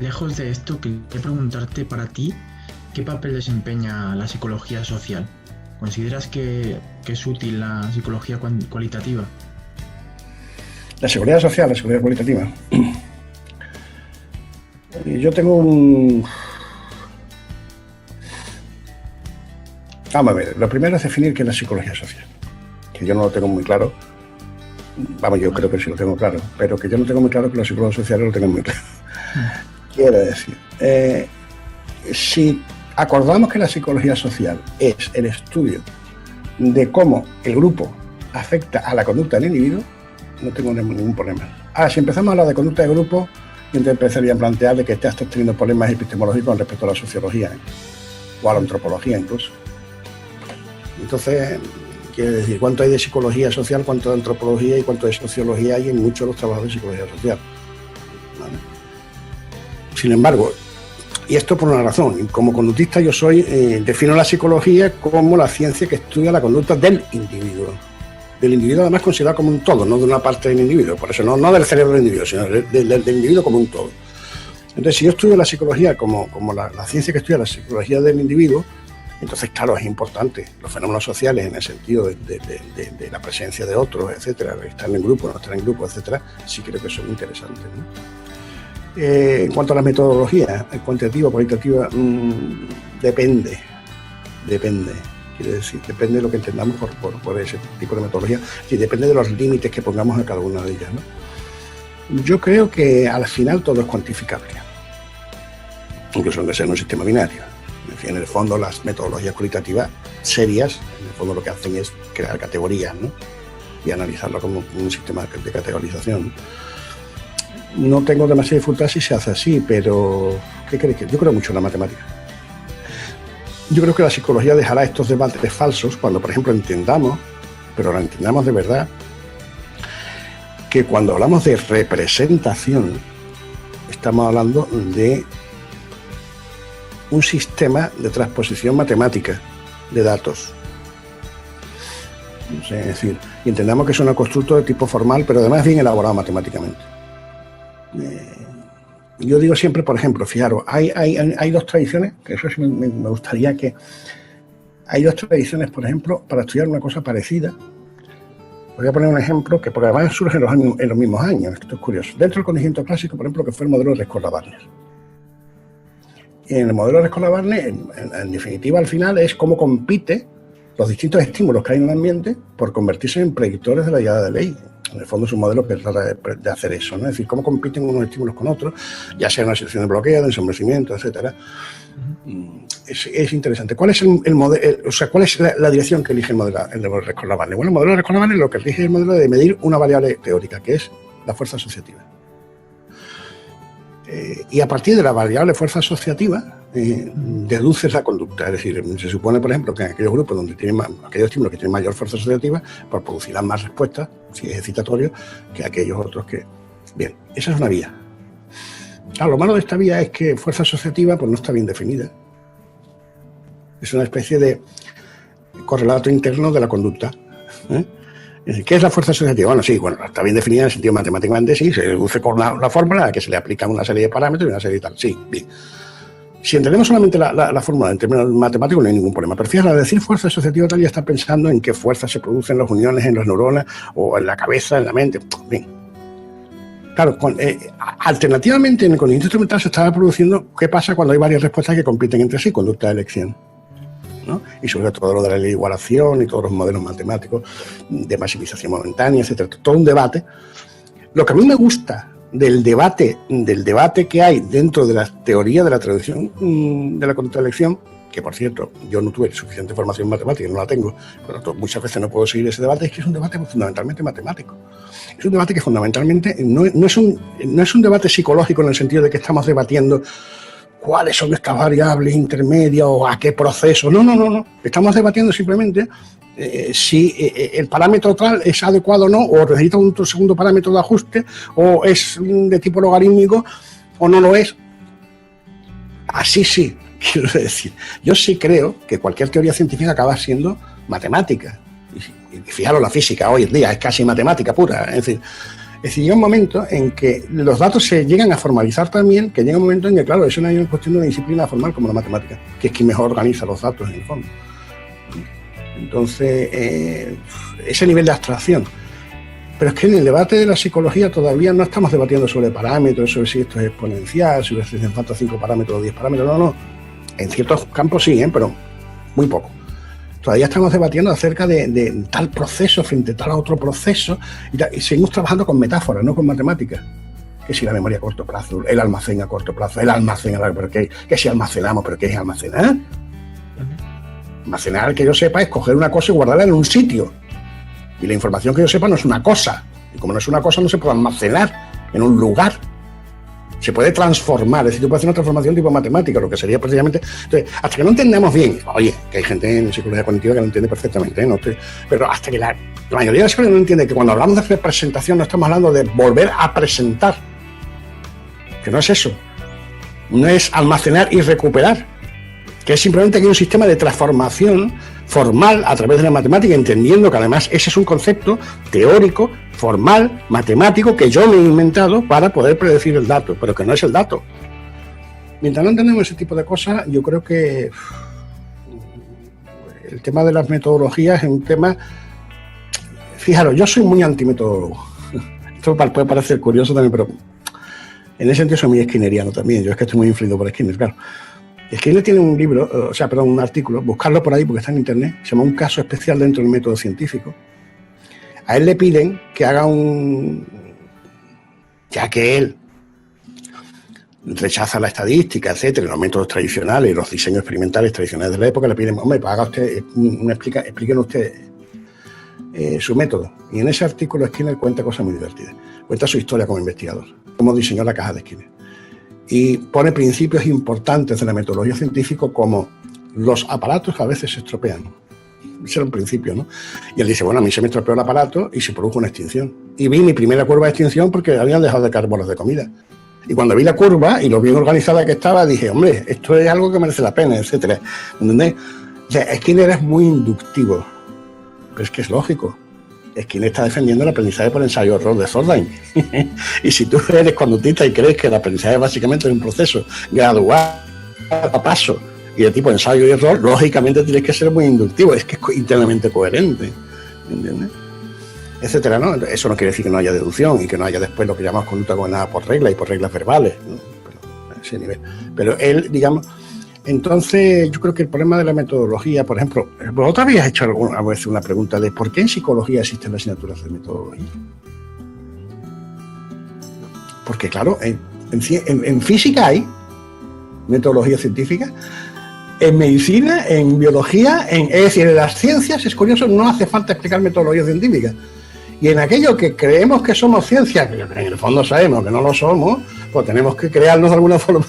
Lejos de esto, quería preguntarte para ti, ¿qué papel desempeña la psicología social? ¿Consideras que es útil la psicología cualitativa? La seguridad social, la seguridad cualitativa. Yo tengo un... Vamos a ver, lo primero es definir qué es la psicología social, que yo no lo tengo muy claro. Vamos, yo creo que sí lo tengo claro, pero que yo no tengo muy claro que los psicólogos sociales lo tengan muy claro. Quiero decir, si acordamos que la psicología social es el estudio de cómo el grupo afecta a la conducta del individuo, no tengo ningún problema. Ahora, si empezamos a hablar de conducta de grupo, yo empezaría a plantear de que estás teniendo problemas epistemológicos con respecto a la sociología, o a la antropología incluso. Entonces, quiere decir, ¿cuánto hay de psicología social, cuánto de antropología y cuánto de sociología hay en muchos de los trabajos de psicología social? ¿Vale? Sin embargo, y esto por una razón, como conductista yo defino la psicología como la ciencia que estudia la conducta del individuo además considerado como un todo, no de una parte del individuo, por eso no del cerebro del individuo, sino del individuo como un todo. Entonces, si yo estudio la psicología como la ciencia que estudia la psicología del individuo, entonces, claro, es importante los fenómenos sociales en el sentido de la presencia de otros, etcétera, estar en grupo, no estar en grupo, etcétera, sí creo que son interesantes, ¿no? En cuanto a la metodología, cuantitativa, cualitativa, depende. Quiere decir, depende de lo que entendamos por ese tipo de metodología, y depende de los límites que pongamos a cada una de ellas, ¿no? Yo creo que al final todo es cuantificable, incluso aunque sea en un sistema binario. En el fondo, las metodologías cualitativas serias, en el fondo lo que hacen es crear categorías, ¿no? Y analizarlo como un sistema de categorización. No tengo demasiada dificultad si se hace así, pero ¿qué crees? Yo creo mucho en la matemática. Yo creo que la psicología dejará estos debates falsos cuando, por ejemplo, entendamos, pero lo entendamos de verdad, que cuando hablamos de representación, estamos hablando de un sistema de transposición matemática de datos. Es decir, entendamos que es un constructo de tipo formal, pero además bien elaborado matemáticamente. Yo digo siempre, por ejemplo, fijaros, hay dos tradiciones, que eso sí me gustaría que... Hay dos tradiciones, por ejemplo, para estudiar una cosa parecida. Voy a poner un ejemplo que, porque además surge en los mismos años, esto es curioso. Dentro del conocimiento clásico, por ejemplo, que fue el modelo de Escola-Barner. En el modelo de Escola-Barner, en definitiva, al final, es cómo compite los distintos estímulos que hay en el ambiente por convertirse en predictores de la llegada de ley. En el fondo es un modelo que trata de hacer eso, ¿no? Es decir, cómo compiten unos estímulos con otros, ya sea en una situación de bloqueo, de ensombrecimiento, etcétera. Es interesante. ¿Cuál es el modelo? O sea, ¿cuál es la dirección que elige el modelo de Escola-Barner? Bueno, el modelo de Escola-Barner lo que elige es el modelo de medir una variable teórica, que es la fuerza asociativa. Y a partir de la variable fuerza asociativa deduces la conducta. Es decir, se supone, por ejemplo, que en aquellos grupos donde aquellos estímulos que tienen mayor fuerza asociativa, pues producirán más respuestas, si es excitatorio, que aquellos otros que... Bien, esa es una vía. Claro, lo malo de esta vía es que fuerza asociativa pues no está bien definida. Es una especie de correlato interno de la conducta, ¿eh? ¿Qué es la fuerza asociativa? Bueno, sí, está bien definida en el sentido matemáticamente, sí, se deduce con una fórmula a la que se le aplican una serie de parámetros y una serie de tal. Sí, bien. Si entendemos solamente la fórmula en términos matemáticos no hay ningún problema. Pero fíjate, al decir fuerza asociativa tal ya está pensando en qué fuerzas se producen las uniones en las neuronas o en la cabeza, en la mente. Bien. Claro, alternativamente en el conocimiento instrumental se estaba produciendo qué pasa cuando hay varias respuestas que compiten entre sí, conducta de elección, ¿no? Y sobre todo lo de la ley de igualación y todos los modelos matemáticos de maximización momentánea, etcétera. Todo un debate. Lo que a mí me gusta del debate que hay dentro de la teoría de la traducción de la conducta de elección, que por cierto yo no tuve suficiente formación matemática, no la tengo, por lo tanto muchas veces no puedo seguir ese debate, es que es un debate fundamentalmente matemático. Es un debate que fundamentalmente no es un debate psicológico en el sentido de que estamos debatiendo cuáles son estas variables intermedias o a qué proceso. No. Estamos debatiendo simplemente si el parámetro tal es adecuado o no, o necesita un segundo parámetro de ajuste, o es de tipo logarítmico, o no lo es. Así sí, quiero decir. Yo sí creo que cualquier teoría científica acaba siendo matemática. Y fijaros, la física hoy en día es casi matemática pura. Es decir, Es decir, llega un momento en que los datos se llegan a formalizar también, que llega un momento en que, claro, eso no es una cuestión de una disciplina formal como la matemática, que es quien mejor organiza los datos en el fondo. Entonces, ese nivel de abstracción. Pero es que en el debate de la psicología todavía no estamos debatiendo sobre parámetros, sobre si esto es exponencial, si hacen falta 5 parámetros o 10 parámetros, no. En ciertos campos sí, pero muy poco. Todavía estamos debatiendo acerca de tal proceso frente a tal otro proceso y seguimos trabajando con metáforas, no con matemáticas. Que si la memoria a corto plazo, el almacén a corto plazo, el almacén a largo, pero que si almacenamos, pero ¿qué es almacenar? Almacenar, que yo sepa, es coger una cosa y guardarla en un sitio. Y la información que yo sepa no es una cosa. Y como no es una cosa, no se puede almacenar en un lugar. Se puede transformar, es decir, tú puedes hacer una transformación tipo matemática, lo que sería precisamente... Entonces, hasta que no entendamos bien, oye, que hay gente en psicología cognitiva que lo entiende perfectamente, ¿no? Pero hasta que la mayoría de la psicología no entiende que cuando hablamos de representación no estamos hablando de volver a presentar, que no es eso, no es almacenar y recuperar, que es simplemente que hay un sistema de transformación formal a través de la matemática, entendiendo que además ese es un concepto teórico, formal, matemático, que yo me he inventado para poder predecir el dato, pero que no es el dato. Mientras no entendemos ese tipo de cosas, yo creo que el tema de las metodologías es un tema... Fijaros, yo soy muy antimetodólogo. Esto puede parecer curioso también, pero en ese sentido soy muy skinneriano también. Yo es que estoy muy influido por Skinner, claro. Skinner tiene un libro, un artículo, buscarlo por ahí porque está en internet, se llama Un caso especial dentro del método científico. A él le piden que haga ya que él rechaza la estadística, etcétera, los métodos tradicionales y los diseños experimentales tradicionales de la época, le piden, hombre, pues haga usted, expliquen usted su método. Y en ese artículo Skinner cuenta cosas muy divertidas. Cuenta su historia como investigador, cómo diseñó la caja de Skinner. Y pone principios importantes de la metodología científica como los aparatos a veces se estropean. Ese era un principio, ¿no? Y él dice, bueno, a mí se me estropeó el aparato y se produjo una extinción. Y vi mi primera curva de extinción porque habían dejado de caer bolas de comida. Y cuando vi la curva y lo bien organizada que estaba, dije, hombre, esto es algo que merece la pena, etcétera. ¿Entendés? O sea, Skinner es muy inductivo, pero es que es lógico. Skinner está defendiendo el aprendizaje por ensayo-error de Thorndike. Y si tú eres conductista y crees que el aprendizaje básicamente es un proceso gradual, a paso, y de tipo ensayo y error, lógicamente tienes que ser muy inductivo, es que es internamente coherente, ¿entiendes? Etcétera, ¿no? Eso no quiere decir que no haya deducción y que no haya después lo que llamamos conducta gobernada por reglas y por reglas verbales, ¿no? Pero, a ese nivel. Pero él, digamos... Entonces, yo creo que el problema de la metodología, por ejemplo, vosotros habéis hecho alguna vez una pregunta de ¿por qué en psicología existen las asignaturas de metodología? Porque, claro, en física hay metodología científica, en medicina, en biología, es decir, en las ciencias, es curioso, no hace falta explicar metodología científica. Y en aquello que creemos que somos ciencia, que en el fondo sabemos que no lo somos, pues tenemos que crearnos de alguna forma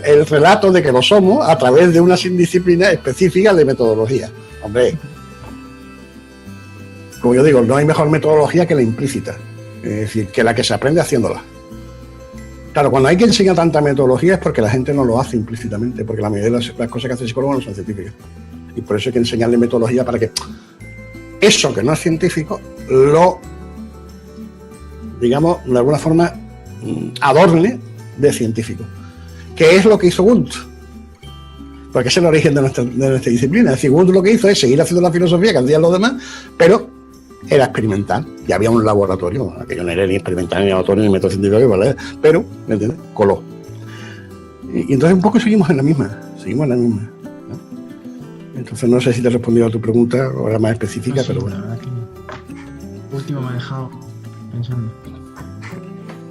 el relato de que lo somos a través de una disciplina específica de metodología. Hombre, como yo digo, no hay mejor metodología que la implícita, es decir, que la que se aprende haciéndola. Claro, cuando hay que enseñar tanta metodología es porque la gente no lo hace implícitamente, porque la mayoría de las cosas que hace el psicólogo no son científicas. Y por eso hay que enseñarle metodología para que eso que no es científico lo, digamos, de alguna forma adorne de científico. ¿Qué es lo que hizo Wundt? Porque es el origen de nuestra disciplina. Es decir, Wundt lo que hizo es seguir haciendo la filosofía que hacían los demás, pero era experimental. Ya había un laboratorio, aquello no era ni experimental, ni laboratorio, ni método científico, ¿vale? Pero, ¿me entiendes? Coló. Y entonces un poco seguimos en la misma, ¿no? Entonces no sé si te he respondido a tu pregunta, o era más específica, No, sí, pero bueno. La verdad que último me ha dejado pensando.